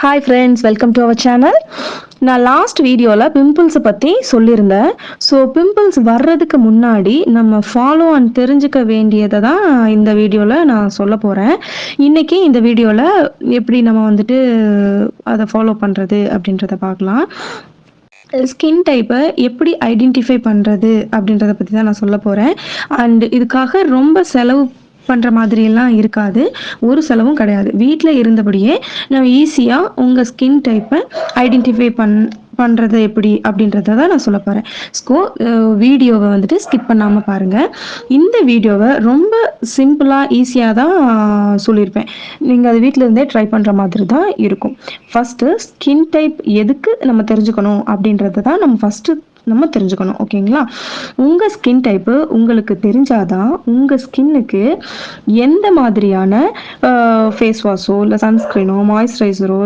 Hi friends, welcome to our channel. நான் last வீடியோவில் பிம்பிள்ஸை பற்றி சொல்லியிருந்தேன். ஸோ பிம்பிள்ஸ் வர்றதுக்கு முன்னாடி நம்ம ஃபாலோ அண்ட் தெரிஞ்சுக்க வேண்டியதை தான் இந்த வீடியோவில் நான் சொல்ல போகிறேன். இன்றைக்கி இந்த வீடியோவில் எப்படி நம்ம வந்துட்டு அதை ஃபாலோ பண்ணுறது அப்படின்றத பார்க்கலாம். ஸ்கின் டைப்பை எப்படி ஐடென்டிஃபை பண்ணுறது அப்படின்றத பற்றி தான் நான் சொல்ல போகிறேன். அண்ட் இதுக்காக ரொம்ப செலவு பண்ணுற மாதிரியெல்லாம் இருக்காது, ஒரு செலவும் கிடையாது. வீட்டில் இருந்தபடியே நம்ம ஈஸியாக உங்கள் ஸ்கின் டைப்பை ஐடென்டிஃபை பண்ணுறது எப்படி அப்படின்றத தான் நான் சொல்ல போகிறேன். ஸோ வீடியோவை வந்துட்டு ஸ்கிப் பண்ணாமல் பாருங்கள். இந்த வீடியோவை ரொம்ப சிம்பிளாக ஈஸியாக தான் சொல்லியிருப்பேன். நீங்கள் அது வீட்டில் இருந்தே ட்ரை பண்ணுற மாதிரி தான் இருக்கும். ஃபஸ்ட்டு ஸ்கின் டைப் எதுக்கு நம்ம தெரிஞ்சுக்கணும் அப்படின்றத தான் நம்ம தெரிஞ்சுக்கணும். ஓகேங்களா? உங்கள் ஸ்கின் டைப்பு உங்களுக்கு தெரிஞ்சாதான் உங்கள் ஸ்கின்னுக்கு எந்த மாதிரியான ஃபேஸ் வாஷோ இல்லை சன்ஸ்க்ரீனோ மாய்ஸ்சரைசரோ